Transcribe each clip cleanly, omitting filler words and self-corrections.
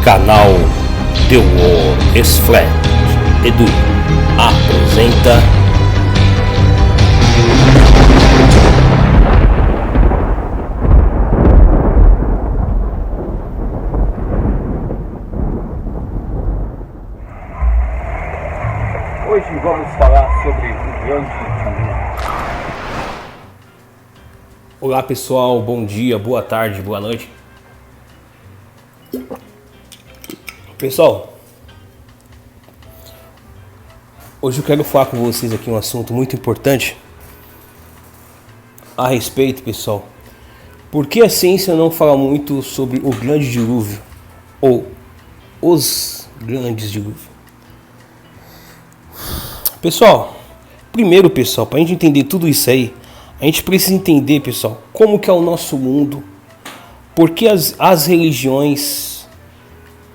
Canal The World is Flat. Edu apresenta. Hoje vamos falar sobre o grande dilúvio. Olá pessoal, bom dia, boa tarde, boa noite. Pessoal, hoje eu quero falar com vocês aqui um assunto muito importante a respeito, pessoal. Por que a ciência não fala muito sobre o grande dilúvio ou os grandes dilúvios? Pessoal, primeiro, pessoal, para a gente entender tudo isso aí, a gente precisa entender, pessoal, como que é o nosso mundo, porque as religiões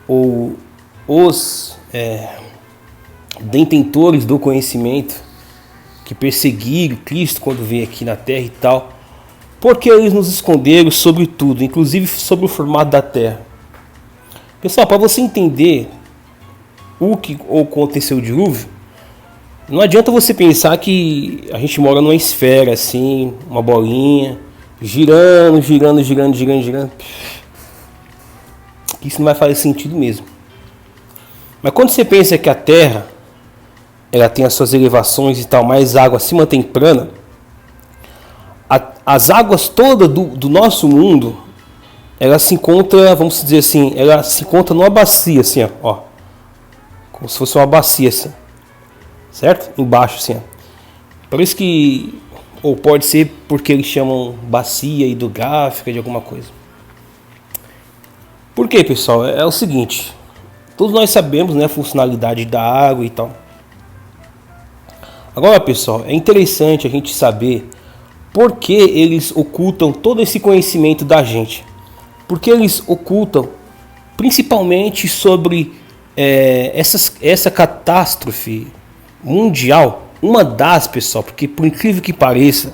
ou os detentores do conhecimento que perseguiram Cristo quando veio aqui na Terra e tal, porque eles nos esconderam sobre tudo, inclusive sobre o formato da Terra. Pessoal, para você entender o que aconteceu o dilúvio, não adianta você pensar que a gente mora numa esfera assim, uma bolinha, girando. Isso não vai fazer sentido mesmo. Mas quando você pensa que a Terra, ela tem as suas elevações e tal, mas a água se mantém plana, as águas todas do nosso mundo, ela se encontra, vamos dizer assim, ela se encontra numa bacia assim, ó, como se fosse uma bacia assim, certo? Embaixo assim, ó. Por isso que, ou pode ser porque eles chamam bacia hidrográfica de alguma coisa. Por quê, pessoal? É o seguinte, todos nós sabemos, né, a funcionalidade da água e tal. Agora, pessoal, é interessante a gente saber por que eles ocultam todo esse conhecimento da gente. Porque eles ocultam principalmente sobre essa catástrofe mundial. Uma das, pessoal, porque por incrível que pareça,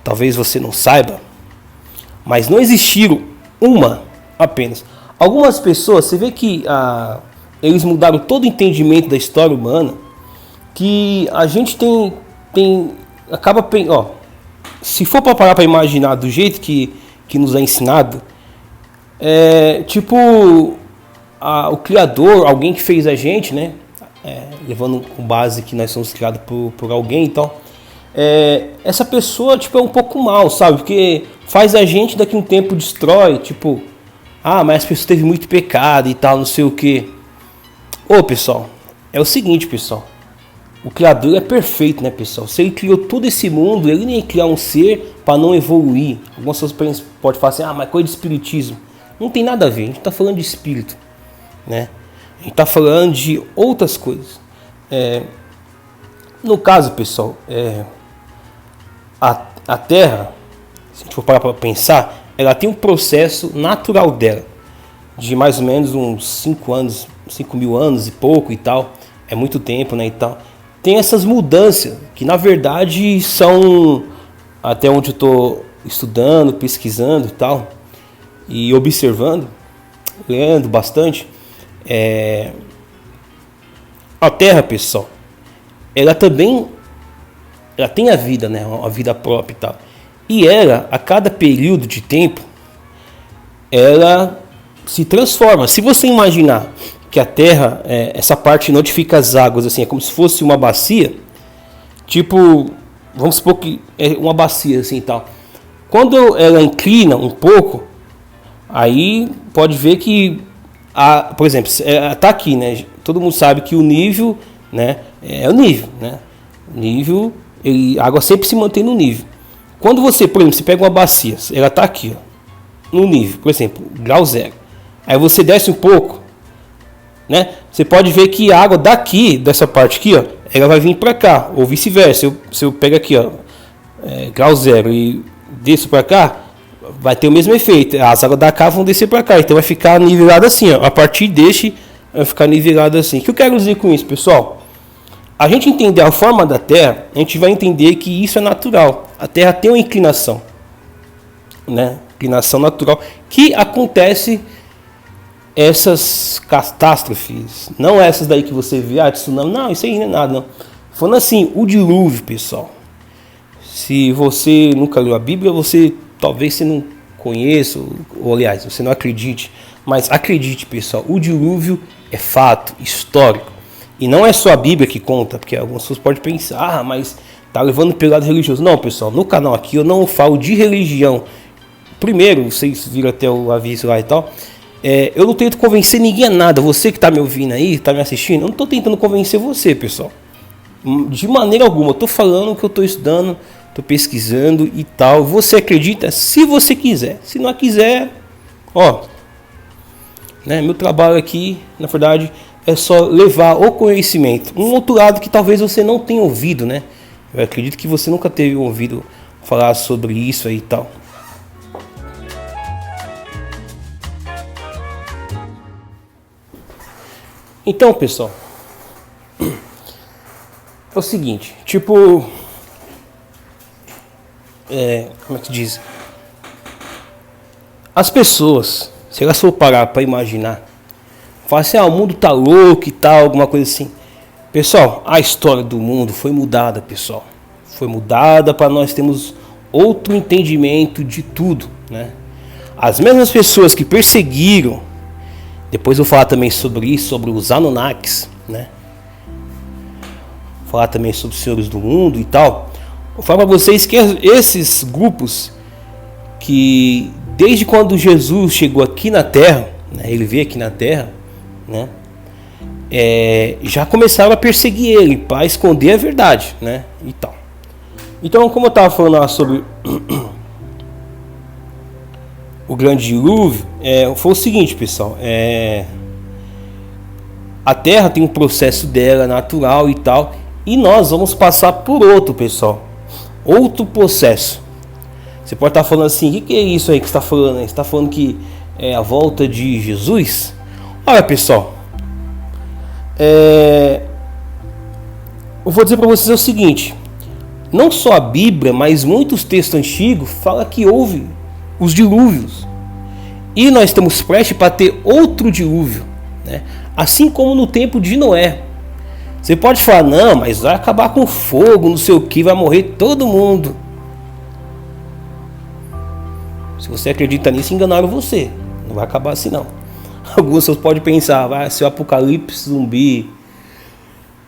talvez você não saiba, mas não existiram uma apenas. Algumas pessoas, você vê que eles mudaram todo o entendimento da história humana, que a gente acaba, ó, se for para parar para imaginar do jeito que nos é ensinado, tipo o Criador, alguém que fez a gente, né? Levando com base que nós somos criados por alguém, então essa pessoa tipo é um pouco mal, sabe? Porque faz a gente, daqui a um tempo destrói, tipo, mas a pessoa teve muito pecado e tal, não sei o que. Ô, pessoal, é o seguinte, pessoal, o Criador é perfeito, né, pessoal? Se ele criou todo esse mundo, ele nem ia criar um ser para não evoluir. Algumas pessoas podem falar assim, mas coisa de espiritismo. Não tem nada a ver, a gente está falando de espírito, né? A gente está falando de outras coisas. No caso, pessoal, a Terra, se a gente for parar para pensar, ela tem um processo natural dela, de mais ou menos uns 5 mil anos e pouco e tal. É muito tempo, né, e tal. Tem essas mudanças, que na verdade são, até onde eu estou estudando, pesquisando e tal, e observando, lendo bastante, a Terra, pessoal, ela tem a vida, né, a vida própria e tal. E ela, a cada período de tempo, ela se transforma. Se você imaginar que a Terra, essa parte notifica as águas, assim, é como se fosse uma bacia, tipo, vamos supor que é uma bacia assim e tal. Quando ela inclina um pouco, aí pode ver que, por exemplo, tá aqui, né? Todo mundo sabe que o nível, né, é o nível, né? O nível, a água sempre se mantém no nível. Quando você, por exemplo, você pega uma bacia, ela tá aqui, ó, no nível, por exemplo, grau zero. Aí você desce um pouco, né? Você pode ver que a água daqui, dessa parte aqui, ó, ela vai vir para cá, ou vice-versa. Se eu pego aqui, ó, grau zero e desço para cá, vai ter o mesmo efeito. As águas da cá vão descer para cá, então vai ficar nivelado assim, ó. A partir deste vai ficar nivelado assim. O que eu quero dizer com isso, pessoal? A gente entender a forma da Terra, a gente vai entender que isso é natural. A Terra tem uma inclinação, né? Inclinação natural que acontece essas catástrofes, não essas daí que você vê, tsunami, não, isso aí não é nada, não. Falando assim, o dilúvio, pessoal. Se você nunca leu a Bíblia, talvez você não conheça, ou aliás, você não acredite, mas acredite, pessoal, o dilúvio é fato histórico. E não é só a Bíblia que conta, porque algumas pessoas podem pensar, mas tá levando pelo lado religioso. Não, pessoal, no canal aqui eu não falo de religião. Primeiro, vocês viram até o aviso lá e tal. Eu não tento convencer ninguém a nada. Você que está me ouvindo aí, está me assistindo, eu não estou tentando convencer você, pessoal. De maneira alguma. Eu estou falando que eu estou estudando, estou pesquisando e tal. Você acredita se você quiser. Se não quiser, meu trabalho aqui, na verdade, é só levar o conhecimento. Um outro lado que talvez você não tenha ouvido, né? Eu acredito que você nunca teve ouvido falar sobre isso aí e tal. Então, pessoal, é o seguinte, como é que diz? As pessoas, se elas for parar para imaginar, falar assim, o mundo tá louco e tal, alguma coisa assim. Pessoal, a história do mundo foi mudada, pessoal. Foi mudada para nós termos outro entendimento de tudo, né? As mesmas pessoas que perseguiram, depois eu vou falar também sobre isso, sobre os Anunnakis, né? Vou falar também sobre os senhores do mundo e tal. Vou falar para vocês que esses grupos que desde quando Jesus chegou aqui na Terra, né, ele veio aqui na Terra, né, já começaram a perseguir ele para esconder a verdade, né, e tal. Então, como eu estava falando lá sobre o grande dilúvio, foi o seguinte, pessoal, a Terra tem um processo dela natural e tal, e nós vamos passar por outro, pessoal, outro processo. Você pode estar falando assim, o que é isso aí que você está falando? Você está falando que é a volta de Jesus? Olha, pessoal, eu vou dizer para vocês o seguinte, não só a Bíblia, mas muitos textos antigos falam que houve os dilúvios. E nós estamos prestes para ter outro dilúvio, né? Assim como no tempo de Noé. Você pode falar, não, mas vai acabar com fogo, não sei o que, vai morrer todo mundo. Se você acredita nisso, enganaram você. Não vai acabar assim não. Algumas pessoas podem pensar, vai ser o apocalipse zumbi.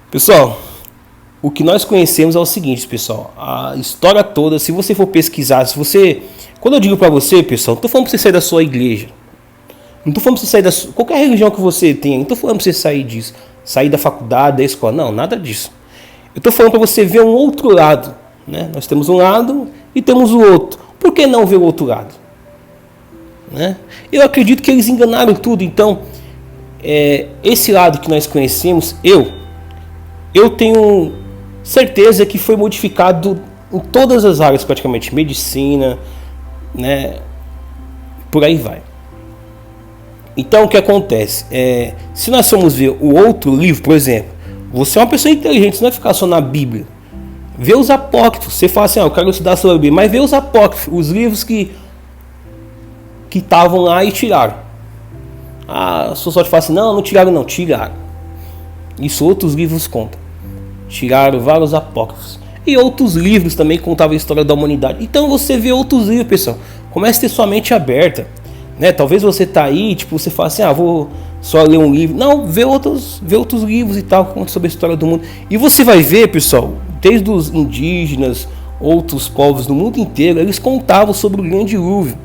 Pessoal, o que nós conhecemos é o seguinte, pessoal. A história toda, se você for pesquisar, quando eu digo para você, pessoal, não estou falando para você sair da sua igreja. Não estou falando para você sair da qualquer religião que você tenha. Não estou falando para você sair disso. Sair da faculdade, da escola. Não, nada disso. Eu estou falando para você ver um outro lado, né? Nós temos um lado e temos o outro. Por que não ver o outro lado? Né? Eu acredito que eles enganaram tudo. Então, esse lado que nós conhecemos, eu tenho certeza que foi modificado em todas as áreas praticamente, medicina, né? Por aí vai. Então o que acontece? Se nós formos ver o outro livro, por exemplo, você é uma pessoa inteligente, você não vai ficar só na Bíblia. Vê os apócrifos, você fala assim, eu quero estudar sobre a Bíblia, mas vê os apócrifos, os livros que estavam lá e tiraram. As pessoas só te falam assim, não tiraram não, tiraram. Isso outros livros contam. Tiraram vários apócrifos. E outros livros também contavam a história da humanidade. Então você vê outros livros, pessoal. Comece a ter sua mente aberta. Né? Talvez você tá aí, você fala assim, vou só ler um livro. Não, vê outros livros e tal, que contam sobre a história do mundo. E você vai ver, pessoal, desde os indígenas, outros povos do mundo inteiro, eles contavam sobre o grande dilúvio.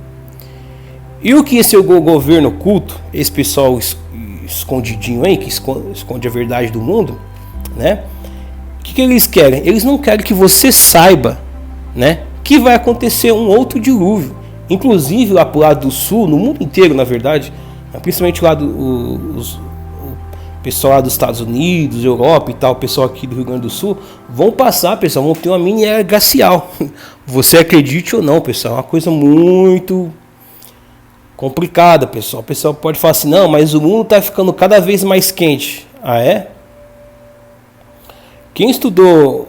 E o que esse governo oculto, esse pessoal escondidinho aí, que esconde a verdade do mundo, né? O que eles querem? Eles não querem que você saiba, né, que vai acontecer um outro dilúvio. Inclusive lá pro lado do sul, no mundo inteiro, na verdade, principalmente lá o pessoal lá dos Estados Unidos, Europa e tal, o pessoal aqui do Rio Grande do Sul, vão passar, pessoal, vão ter uma mini era glacial. Você acredite ou não, pessoal, é uma coisa muito complicada, pessoal. O pessoal pode falar assim, não, mas o mundo está ficando cada vez mais quente. Ah, é? Quem estudou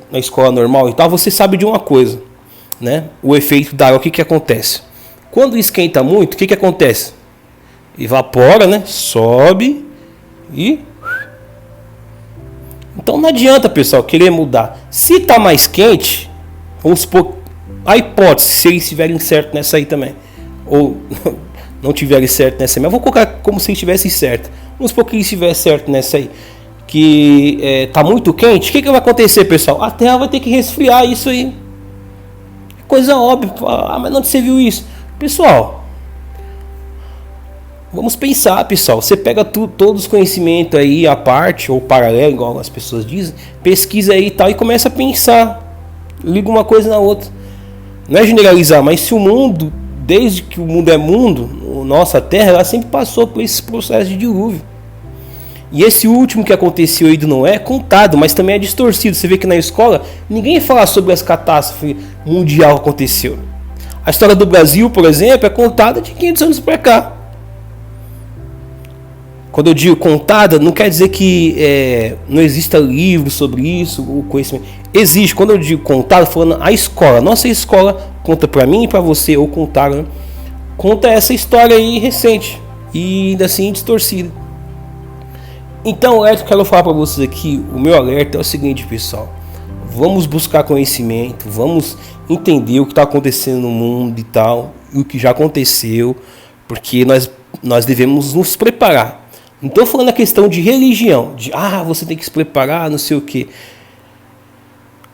na escola normal e tal, você sabe de uma coisa, né? O efeito da água, o que acontece? Quando esquenta muito, o que acontece? evapora, né? Sobe e... Então não adianta, pessoal, querer mudar. Se tá mais quente, vamos supor, a hipótese, se eles estiverem certo nessa aí também, ou não tiverem certo nessa aí, mas vou colocar como se eles estivessem certo. Vamos supor que eles estiverem certo nessa aí, que tá muito quente. O que vai acontecer, pessoal? A Terra vai ter que resfriar isso aí. Coisa óbvia. Mas onde você viu isso? Pessoal, vamos pensar, pessoal. Você pega todos os conhecimentos aí, a parte ou paralelo, igual as pessoas dizem, pesquisa aí e tal, e começa a pensar. Liga uma coisa na outra. Não é generalizar, mas se o mundo, desde que o mundo é mundo, nossa Terra, ela sempre passou por esse processo de dilúvio. E esse último que aconteceu aí do Noé é contado, mas também é distorcido. Você vê que na escola ninguém fala sobre as catástrofes mundial que aconteceu. A história do Brasil, por exemplo, é contada de 500 anos para cá. Quando eu digo contada, não quer dizer que não exista livro sobre isso, o conhecimento. Existe. Quando eu digo contada, falando a escola. Nossa escola conta para mim e para você, ou contaram, né? Conta essa história aí recente e ainda assim distorcida. Então, o alerta que eu quero falar para vocês aqui, o meu alerta é o seguinte, pessoal. Vamos buscar conhecimento, vamos entender o que está acontecendo no mundo e tal, e o que já aconteceu, porque nós devemos nos preparar. Não estou falando a questão de religião, de você tem que se preparar, não sei o que.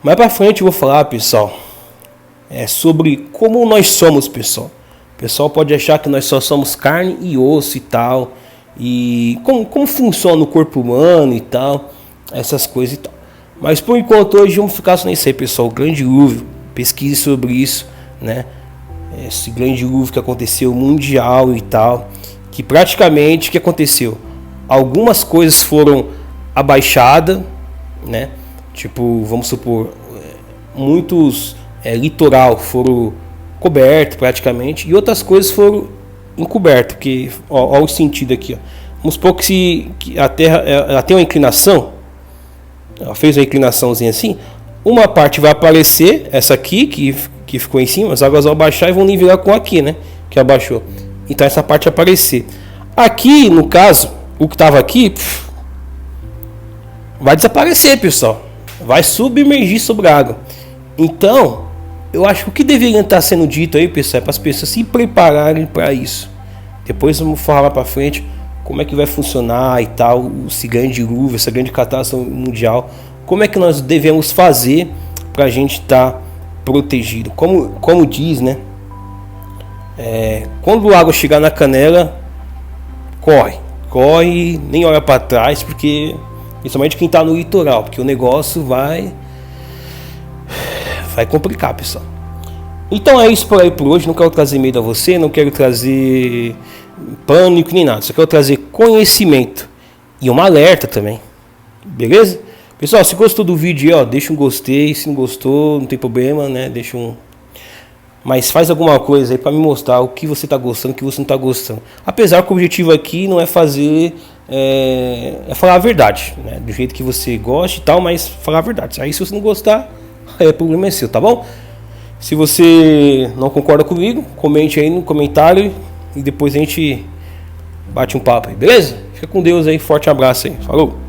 Mais para frente eu vou falar, pessoal, sobre como nós somos, pessoal. O pessoal pode achar que nós só somos carne e osso e tal, e como funciona o corpo humano e tal, essas coisas e tal. Mas por enquanto hoje vamos ficar só nisso aí, pessoal. O grande dilúvio, pesquise sobre isso, né? Esse grande dilúvio que aconteceu mundial e tal, que praticamente o que aconteceu? Algumas coisas foram abaixadas, né? Tipo, vamos supor, muitos litoral foram cobertos praticamente, e outras coisas foram encobertas, porque olha o sentido aqui, ó. Vamos supor que a Terra ela tem uma inclinação, ela fez uma inclinaçãozinha assim, uma parte vai aparecer, essa aqui que ficou em cima, as águas vão baixar e vão nivelar com aqui, né? Que abaixou. Então essa parte vai aparecer. Aqui, no caso, o que estava aqui vai desaparecer, pessoal. Vai submergir sobre a água. Então, eu acho que o que deveria estar sendo dito aí, pessoal, é para as pessoas se prepararem para isso. Depois vamos falar para frente como é que vai funcionar e tal, esse grande dilúvio, essa grande catástrofe mundial. Como é que nós devemos fazer para a gente estar protegido? Como diz, né? Quando a água chegar na canela, corre, nem olha para trás, porque principalmente quem está no litoral, porque o negócio vai complicar, pessoal. Então é isso por aí por hoje. Não quero trazer medo a você, não quero trazer pânico nem nada, só quero trazer conhecimento e uma alerta também, beleza? Pessoal, se gostou do vídeo aí, deixa um gostei. Se não gostou, não tem problema, né? Mas faz alguma coisa aí para me mostrar o que você está gostando, o que você não está gostando. Apesar que o objetivo aqui não é fazer, é falar a verdade, né? Do jeito que você gosta e tal, mas falar a verdade. Aí se você não gostar, o problema é seu, tá bom? Se você não concorda comigo, comente aí no comentário e depois a gente bate um papo aí, beleza? Fica com Deus aí, forte abraço aí, falou!